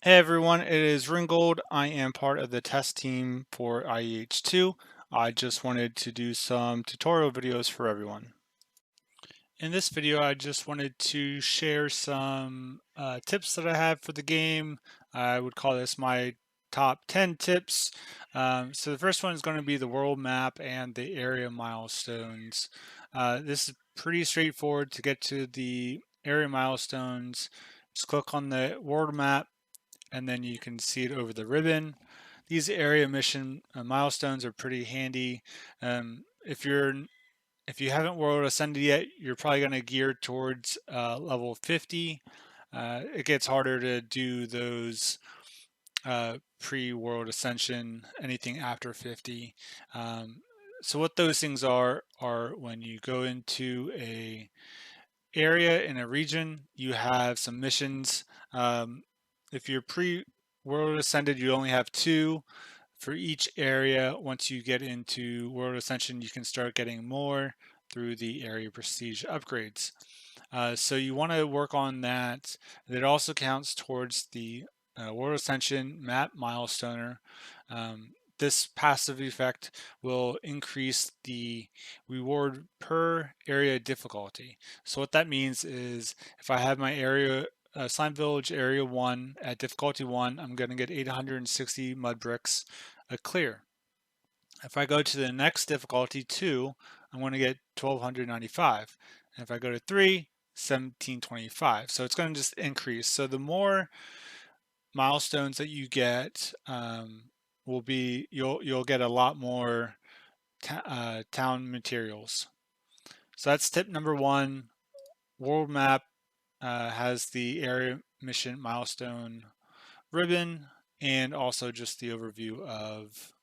Hey everyone, it is Ringgold. I am part of the test team for IEH2. I just wanted to do some tutorial videos for everyone. In this video, I just wanted to share some tips that I have for the game. I would call this my top 10 tips. So the first one is going to be the world map and the area milestones. This is pretty straightforward to get to the area milestones. Just click on the world map and then you can see it over the ribbon. These area mission milestones are pretty handy. If you haven't world ascended yet, you're probably going to gear towards level 50. It gets harder to do those pre-world ascension, anything after 50. So what those things are when you go into a area in a region, you have some missions. If you're pre-world ascended, you only have 2 for each area. Once you get into world ascension, you can start getting more through the area prestige upgrades. So you want to work on that. It also counts towards the world ascension map milestoner. This passive effect will increase the reward per area difficulty. So what that means is if I have my area Slime Village Area 1 at difficulty 1, I'm going to get 860 mud bricks clear. If I go to the next difficulty 2, I'm going to get 1295. And if I go to 3, 1725. So it's going to just increase. So the more milestones that you get will be you'll get a lot more town materials. So that's tip number 1. World map has the area mission milestone ribbon and also just the overview of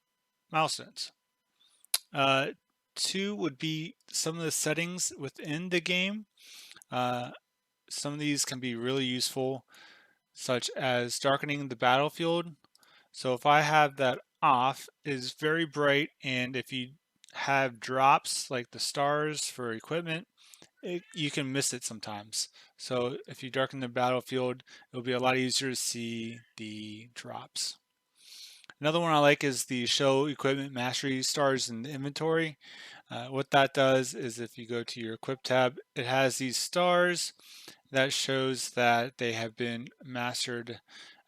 milestones. 2 would be some of the settings within the game. Some of these can be really useful, such as darkening the battlefield. So if I have that off, it is very bright, and if you have drops like the stars for equipment, you can miss it sometimes. So if you darken the battlefield, it'll be a lot easier to see the drops. Another one I like is the show equipment mastery stars in the inventory. What that does is if you go to your equip tab, it has these stars that shows that they have been mastered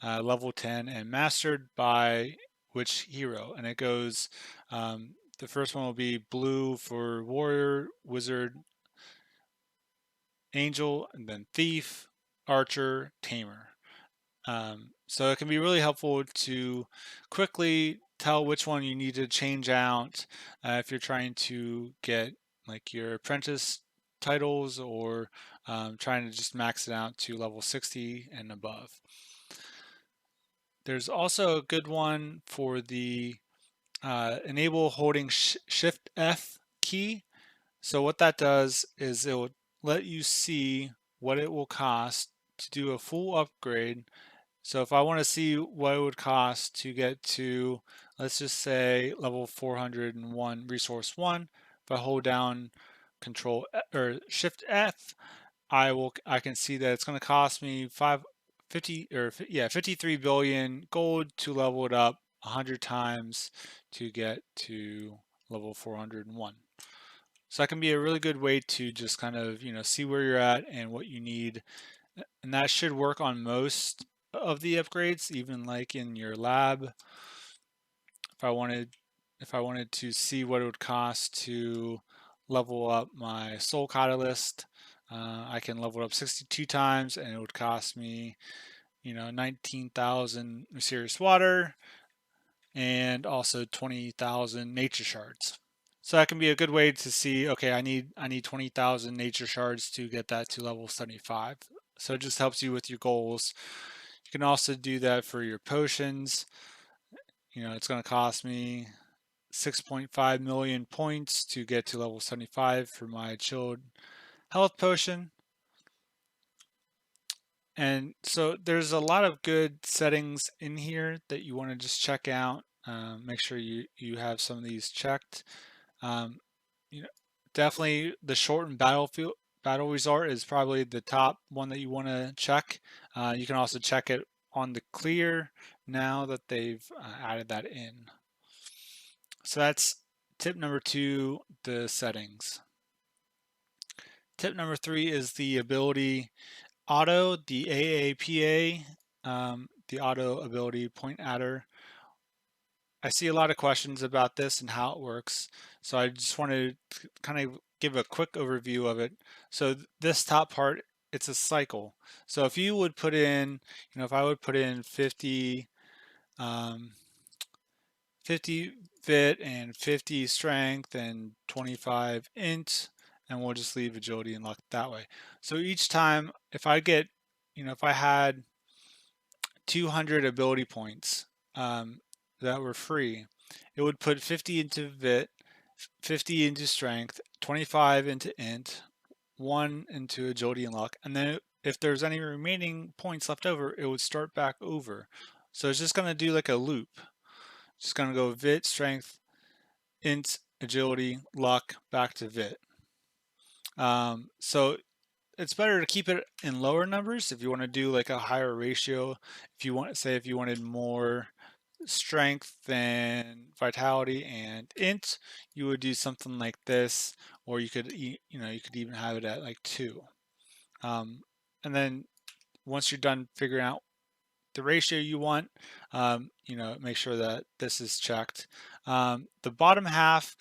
level 10 and mastered by which hero. And it goes, the first one will be blue for warrior, wizard, angel, and then thief, archer, tamer. So it can be really helpful to quickly tell which one you need to change out if you're trying to get like your apprentice titles or trying to just max it out to level 60 and above. There's also a good one for the enable holding Shift F key. So what that does is it will let you see what it will cost to do a full upgrade. So if I want to see what it would cost to get to, let's just say level 401 resource 1, if I hold down control or shift F, I can see that it's going to cost me 53 billion gold to level it up 100 times to get to level 401. So that can be a really good way to just kind of, see where you're at and what you need. And that should work on most of the upgrades, even like in your lab. If I wanted to see what it would cost to level up my soul catalyst, I can level it up 62 times and it would cost me, 19,000 mysterious water and also 20,000 nature shards. So that can be a good way to see, okay, I need 20,000 nature shards to get that to level 75. So it just helps you with your goals. You can also do that for your potions. It's going to cost me 6.5 million points to get to level 75 for my chilled health potion. And so there's a lot of good settings in here that you want to just check out. Make sure you have some of these checked. You know, definitely the shortened battle resort is probably the top one that you want to check. You can also check it on the clear now that they've added that in. So that's tip number 2, the settings. Tip number 3 is the ability auto, the AAPA, the auto ability point adder. I see a lot of questions about this and how it works, so I just wanted to kind of give a quick overview of it. So this top part, it's a cycle. So if you would put in, if I would put in 50, 50 fit and 50 strength and 25 int, and we'll just leave agility and luck that way. So each time, if I get, if I had 200 ability points that were free, it would put 50 into Vit, 50 into Strength, 25 into Int, 1 into Agility and Luck, and then if there's any remaining points left over, it would start back over. So it's just going to do like a loop. Just going to go Vit, Strength, Int, Agility, Luck, back to Vit. So it's better to keep it in lower numbers if you want to do like a higher ratio. If you want, say, if you wanted more strength and vitality and int, you would do something like this, or you could you could even have it at like 2. And then once you're done figuring out the ratio you want, make sure that this is checked. The bottom half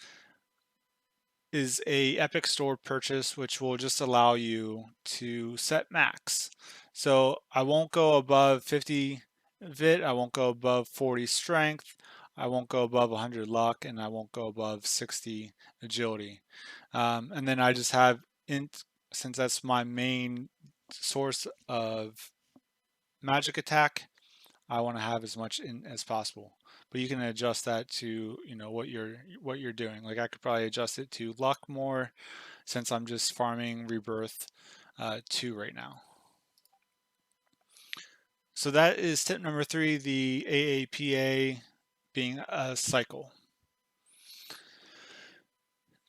is a Epic Store purchase, which will just allow you to set max. So I won't go above 50 Vit, I won't go above 40 strength, I won't go above 100 luck, and I won't go above 60 agility. And then I just have int, since that's my main source of magic attack, I want to have as much in as possible. But you can adjust that to what you're doing. Like I could probably adjust it to luck more, since I'm just farming rebirth 2 right now. So that is tip number 3, the AAPA being a cycle.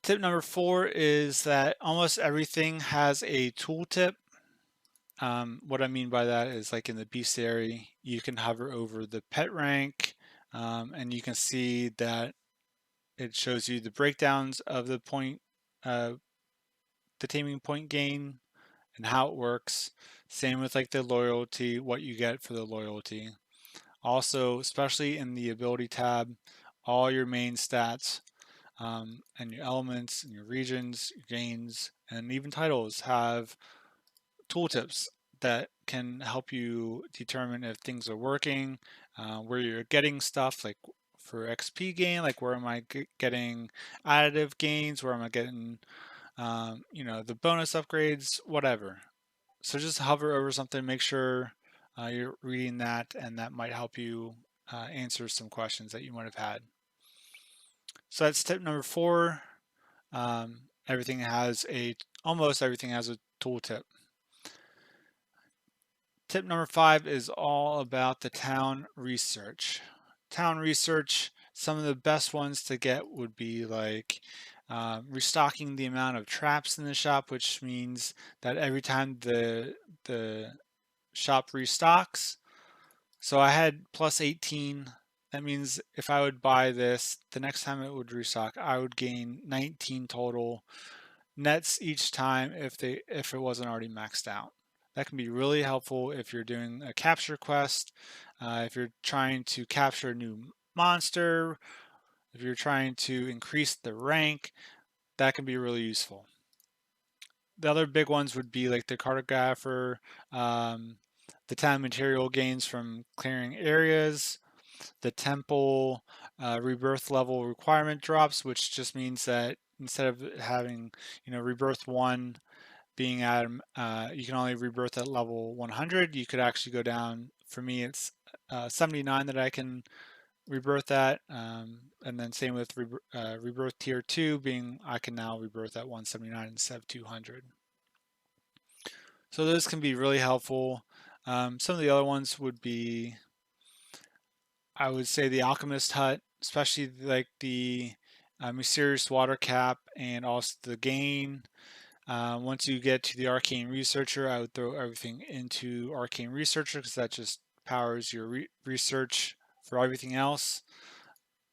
Tip number 4 is that almost everything has a tooltip. What I mean by that is, like in the bestiary, you can hover over the pet rank, and you can see that it shows you the breakdowns of the point, the taming point gain and how it works. Same with like the loyalty, what you get for the loyalty. Also, especially in the ability tab, all your main stats and your elements and your regions, your gains, and even titles have tooltips that can help you determine if things are working, where you're getting stuff, like for XP gain, like where am I getting additive gains, where am I getting, the bonus upgrades, whatever. So just hover over something, make sure you're reading that, and that might help you answer some questions that you might have had. So that's tip number 4. Almost everything has a tooltip. Tip number 5 is all about the town research. Town research, some of the best ones to get would be like restocking the amount of traps in the shop, which means that every time the shop restocks, so I had plus 18. That means if I would buy this, the next time it would restock, I would gain 19 total nets each time if it wasn't already maxed out. That can be really helpful if you're doing a capture quest, if you're trying to capture a new monster, if you're trying to increase the rank, that can be really useful. The other big ones would be like the cartographer, the time material gains from clearing areas, the temple rebirth level requirement drops, which just means that instead of having rebirth 1 being at you can only rebirth at level 100, you could actually go down. For me, it's 79 that I can rebirth at, and then same with rebirth tier 2 being I can now rebirth at 179 instead of 200. So those can be really helpful. Some of the other ones would be, I would say, the Alchemist Hut, especially like the Mysterious Water Cap and also the Gain. Once you get to the Arcane Researcher, I would throw everything into Arcane Researcher because that just powers your research for everything else.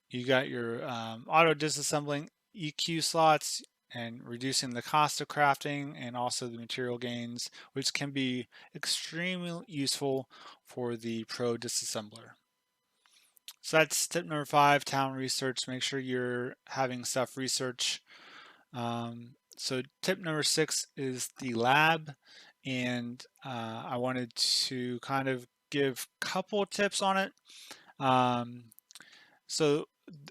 You got your auto disassembling EQ slots and reducing the cost of crafting and also the material gains, which can be extremely useful for the pro disassembler. So that's tip number 5, town research. Make sure you're having stuff research. So tip number 6 is the lab, and I wanted to kind of give a couple tips on it. So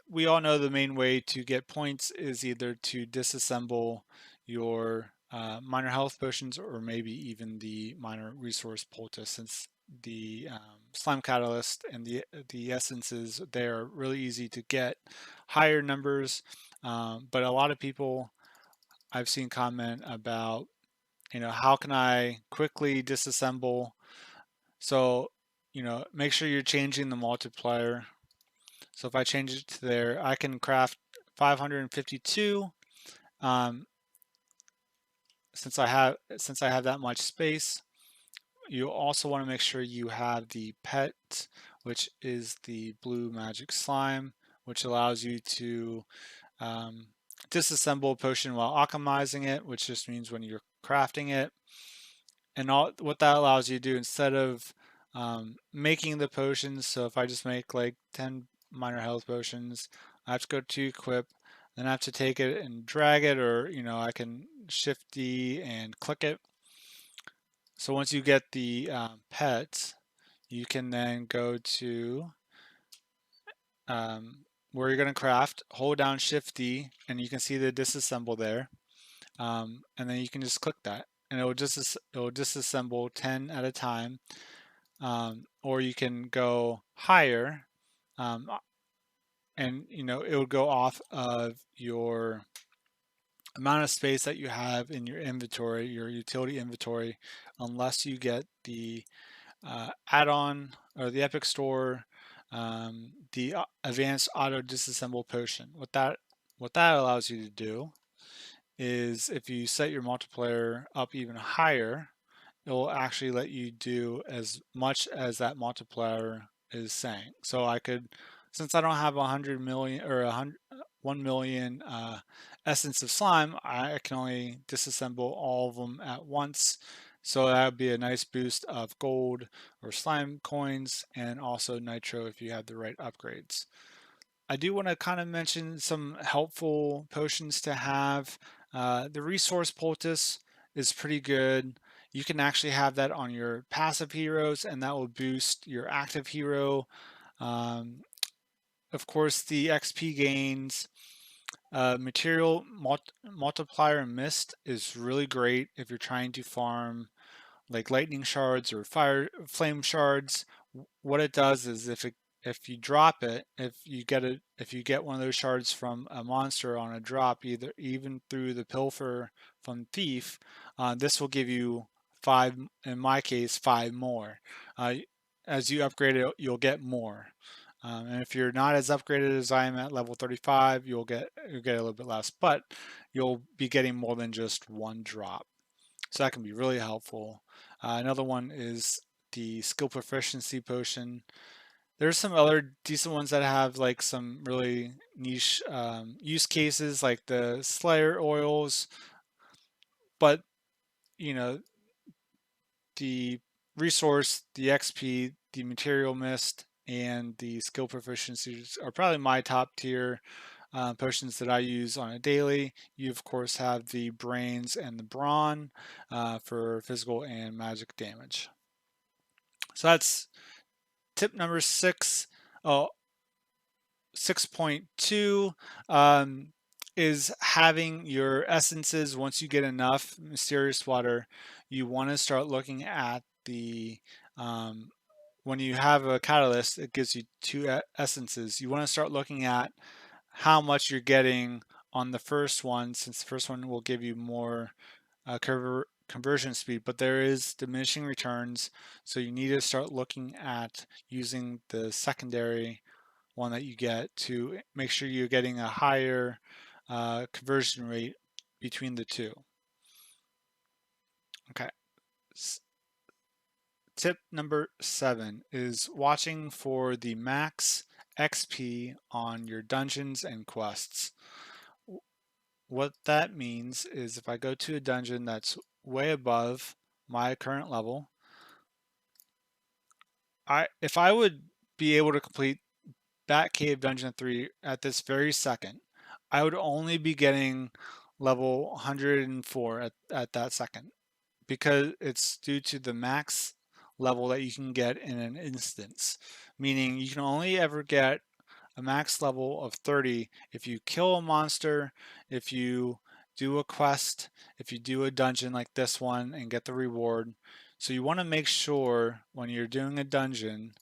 we all know the main way to get points is either to disassemble your minor health potions or maybe even the minor resource poultice, since the slime catalyst and the essences, they're really easy to get higher numbers, but a lot of people I've seen comment about, how can I quickly disassemble? So, make sure you're changing the multiplier. So if I change it to there, I can craft 552. Since I have that much space, you also want to make sure you have the pet, which is the blue magic slime, which allows you to disassemble a potion while alchemizing it, which just means when you're crafting it. And what that allows you to do, instead of making the potions, so if I just make like 10 minor health potions, I have to go to equip, then I have to take it and drag it, or I can shift D and click it. So once you get the pet, you can then go to where you're going to craft, hold down shift D, and you can see the disassemble there, and then you can just click that, and it will disassemble 10 at a time. Or you can go higher, and it would go off of your amount of space that you have in your inventory, your utility inventory, unless you get the add-on or the Epic Store, the advanced auto disassemble potion. What that allows you to do is, if you set your multiplier up even higher, it will actually let you do as much as that multiplier is saying. So I could, since I don't have 100 million or 1 million essence of slime, I can only disassemble all of them at once. So that would be a nice boost of gold or slime coins, and also nitro if you have the right upgrades. I do want to kind of mention some helpful potions to have. The resource poultice is pretty good. You can actually have that on your passive heroes, and that will boost your active hero. Of course, the XP gains, material multiplier mist is really great if you're trying to farm like lightning shards or flame shards. What it does is, if you drop it, if you get one of those shards from a monster on a drop, even through the pilfer from thief, this will give you 5, in my case 5 more. As you upgrade it, you'll get more. And if you're not as upgraded as I am at level 35, you'll get a little bit less, but you'll be getting more than just one drop. So that can be really helpful. Another one is the skill proficiency potion. There's some other decent ones that have like some really niche use cases, like the Slayer oils, but you know the resource, the XP, the material mist, and the skill proficiencies are probably my top tier potions that I use on a daily. You of course have the brains and the brawn for physical and magic damage. So that's tip number 6. Oh, 6.2 is having your essences. Once you get enough mysterious water, you want to start looking at the when you have a catalyst, it gives you 2 essences. You want to start looking at how much you're getting on the first one, since the first one will give you more conversion speed, but there is diminishing returns, so you need to start looking at using the secondary one that you get to make sure you're getting a higher conversion rate between the two. Okay. Tip number 7 is watching for the max XP on your dungeons and quests. What that means is if I go to a dungeon that's way above my current level, if I would be able to complete Batcave Dungeon 3 at this very second, I would only be getting level 104 at that second, because it's due to the max level that you can get in an instance, meaning you can only ever get a max level of 30 if you kill a monster, if you do a quest, if you do a dungeon like this one and get the reward. So you want to make sure when you're doing a dungeon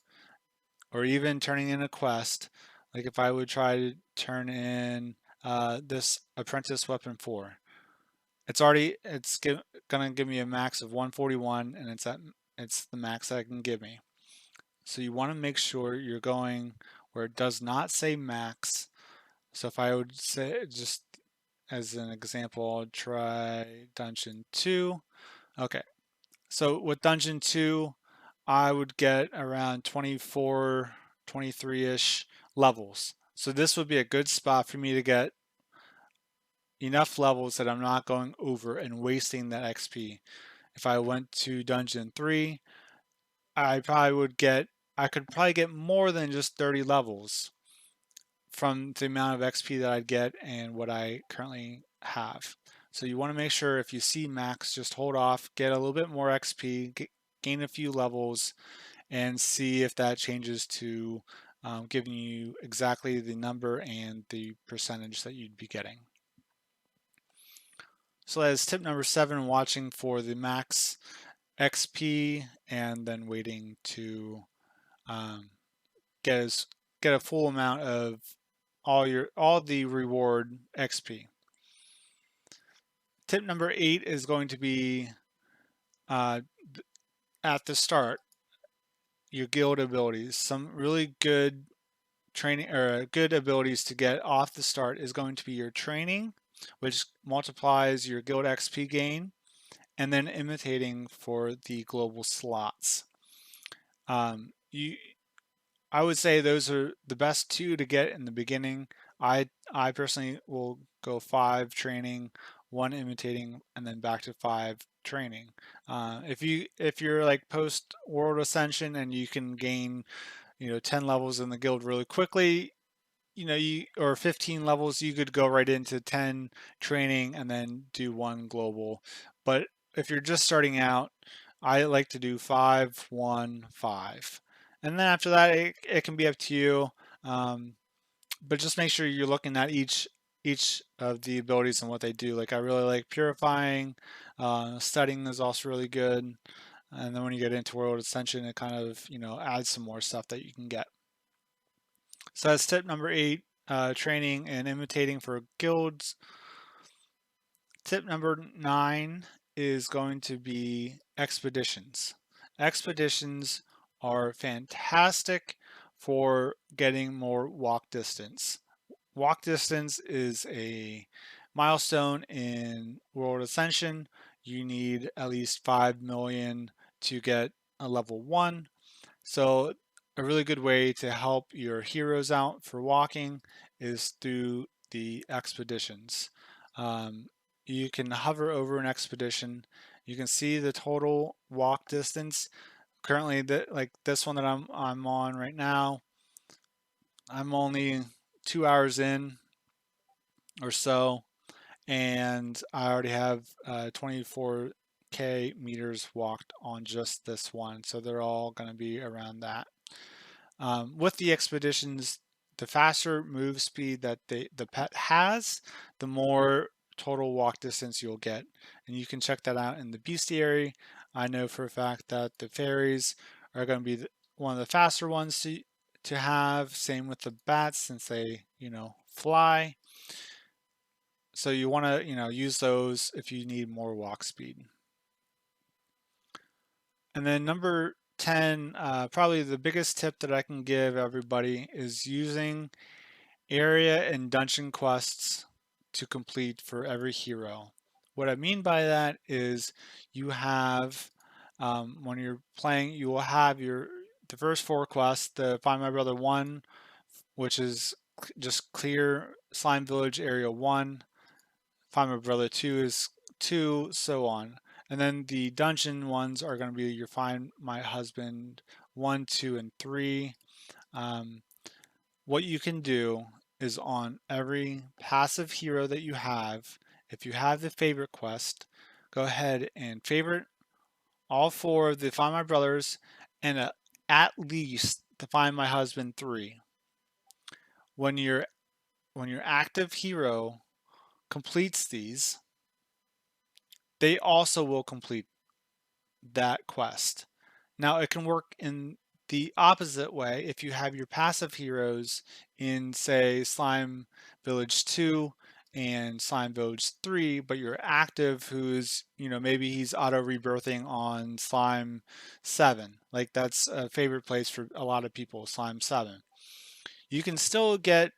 or even turning in a quest, like if I would try to turn in this Apprentice Weapon 4, gonna give me a max of 141, and it's the max that it can give me. So you want to make sure you're going where it does not say max. So if I would say, just as an example, I'll try Dungeon 2. Okay, so with Dungeon 2, I would get around 24, 23-ish levels. So this would be a good spot for me to get enough levels that I'm not going over and wasting that XP. If I went to Dungeon 3, I probably would get, I could probably get more than just 30 levels from the amount of XP that I'd get and what I currently have. So you want to make sure if you see max, just hold off, get a little bit more XP, gain a few levels, and see if that changes to giving you exactly the number and the percentage that you'd be getting. So that's tip number 7, watching for the max XP and then waiting to um, get a full amount of all the reward XP. Tip number 8 is going to be uh, at the start, your guild abilities. Some really good training or good abilities to get off the start is going to be your training, which multiplies your guild XP gain, and then imitating for the global slots. You I would say those are the best 2 to get in the beginning. I personally will go 5 training, 1 imitating, and then back to 5 training. If you're like post World Ascension and you can gain 10 levels in the guild really quickly, or 15 levels, you could go right into 10 training and then do 1 global. But if you're just starting out, I like to do 5, 1, 5. And then after that, it can be up to you. But just make sure you're looking at each of the abilities and what they do. Like I really like purifying, studying is also really good. And then when you get into World Ascension, it kind of adds some more stuff that you can get. So that's tip number 8, training and imitating for guilds. Tip number 9 is going to be expeditions. Expeditions are fantastic for getting more walk distance. Walk distance is a milestone in World Ascension. You need at least 5 million to get a level 1. So a really good way to help your heroes out for walking is through the expeditions. You can hover over an expedition. You can see the total walk distance. Currently, like this one that I'm on right now, I'm only 2 hours in or so, and I already have 24K meters walked on just this one. So they're all going to be around that. With the expeditions, the faster move speed that the pet has, the more total walk distance you'll get. And you can check that out in the bestiary. I know for a fact that the fairies are going to be one of the faster ones to have. Same with the bats since they, fly. So you want to, use those if you need more walk speed. And then number 10, probably the biggest tip that I can give everybody is using area and dungeon quests to complete for every hero. What I mean by that is you have When you're playing, you will have the first 4 quests, the Find My Brother 1, which is just clear Slime Village Area 1. Find My Brother 2 is 2, so on. And then the dungeon ones are going to be your Find My Husband 1, 2, and 3. Um, what you can do is on every passive hero that you have, if you have the favorite quest, go ahead and favorite all 4 of the Find My Brothers and at least the Find My Husband 3. When your active hero completes these, they also will complete that quest. Now it can work in the opposite way if you have your passive heroes in, say, Slime Village 2 and Slime Village 3, but your active who's, maybe he's auto rebirthing on Slime 7. Like that's a favorite place for a lot of people, Slime 7. You can still get,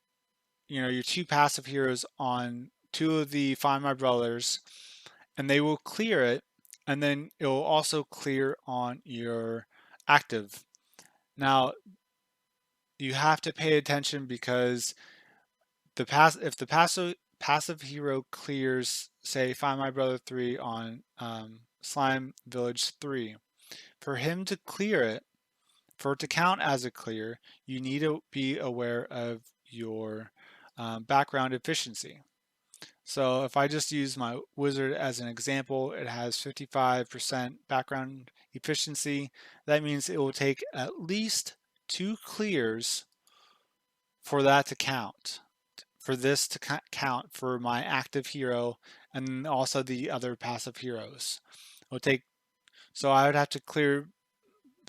your 2 passive heroes on 2 of the Find My Brothers, and they will clear it, and then it will also clear on your active. Now you have to pay attention because if the passive hero clears, say, Find My Brother 3 on Slime Village 3, for him to clear it, for it to count as a clear, you need to be aware of your background efficiency. So if I just use my wizard as an example, it has 55% background efficiency. That means it will take at least 2 clears for that to count, for this to count for my active hero and also the other passive heroes. It will take, so I would have to clear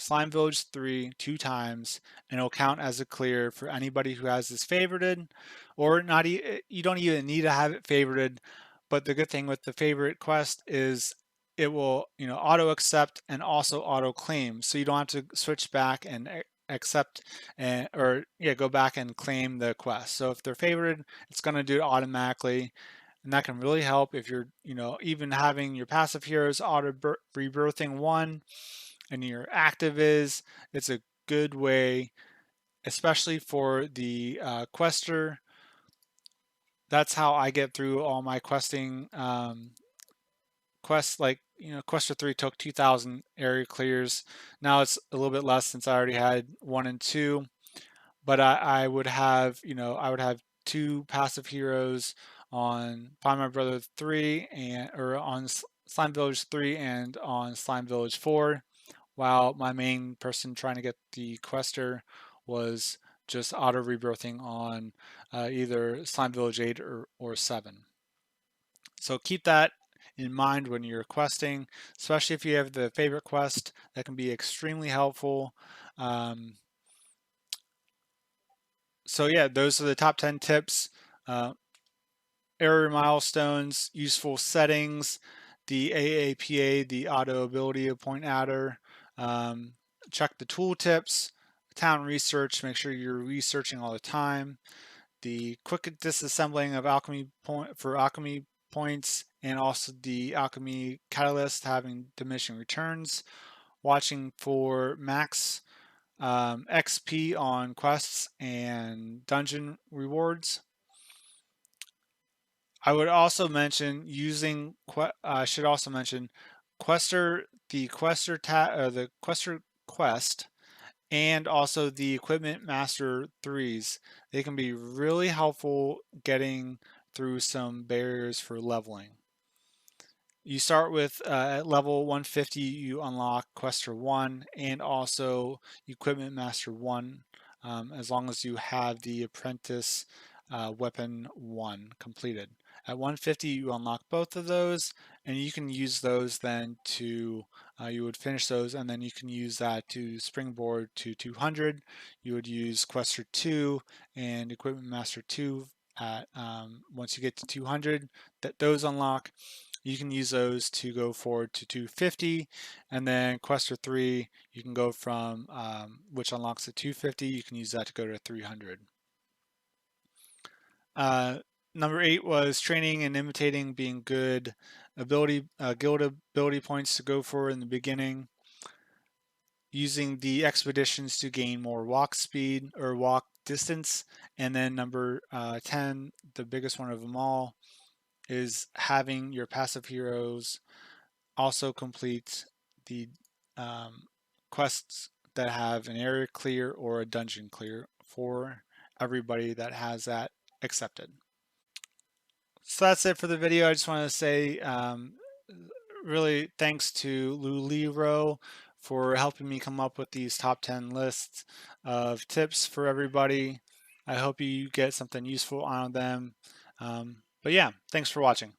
Slime Village 3 2 times, and it'll count as a clear for anybody who has this favorited, or not. You don't even need to have it favorited, but the good thing with the favorite quest is it will, auto accept and also auto claim, so you don't have to switch back and accept and or yeah go back and claim the quest. So if they're favorited, it's going to do it automatically. And that can really help if you're, even having your passive heroes auto rebirthing 1 and your active is, it's a good way, especially for the quester. That's how I get through all my questing quests. Like, quester 3 took 2,000 area clears. Now it's a little bit less since I already had 1 and 2, but I would have, I would have 2 passive heroes on Find My Brother 3 or on Slime Village 3 and on Slime Village 4, while my main person trying to get the quester was just auto rebirthing on either Slime Village 8 or 7. So keep that in mind when you're questing, especially if you have the favorite quest. That can be extremely helpful. Um, so yeah, those are the top 10 tips. Error milestones, useful settings, the AAPA, the auto ability point adder. Um, Check the tooltips, town research, make sure you're researching all the time. The quick disassembling of alchemy for alchemy points, and also the alchemy catalyst having diminishing returns. Watching for max XP on quests and dungeon rewards. I would also mention using. I should also mention Quester, the Quester quest, and also the Equipment Master 3s. They can be really helpful getting through some barriers for leveling. You start with at level 150, you unlock Quester 1 and also Equipment Master 1, as long as you have the Apprentice Weapon 1 completed. At 150, you unlock both of those, and you can use those then to, you would finish those, and then you can use that to springboard to 200. You would use Quester 2 and Equipment Master 2 at, once you get to 200, those unlock. You can use those to go forward to 250, and then Quester 3, you can go from, which unlocks at 250, you can use that to go to 300. Number 8 was training and imitating being good ability, guild ability points to go for in the beginning. using the expeditions to gain more walk speed or walk distance. And then number 10, the biggest one of them all, is having your passive heroes also complete the quests that have an area clear or a dungeon clear for everybody that has that accepted. So that's it for the video. I just want to say really thanks to Lulero for helping me come up with these top 10 lists of tips for everybody. I hope you get something useful out of them. But yeah, thanks for watching.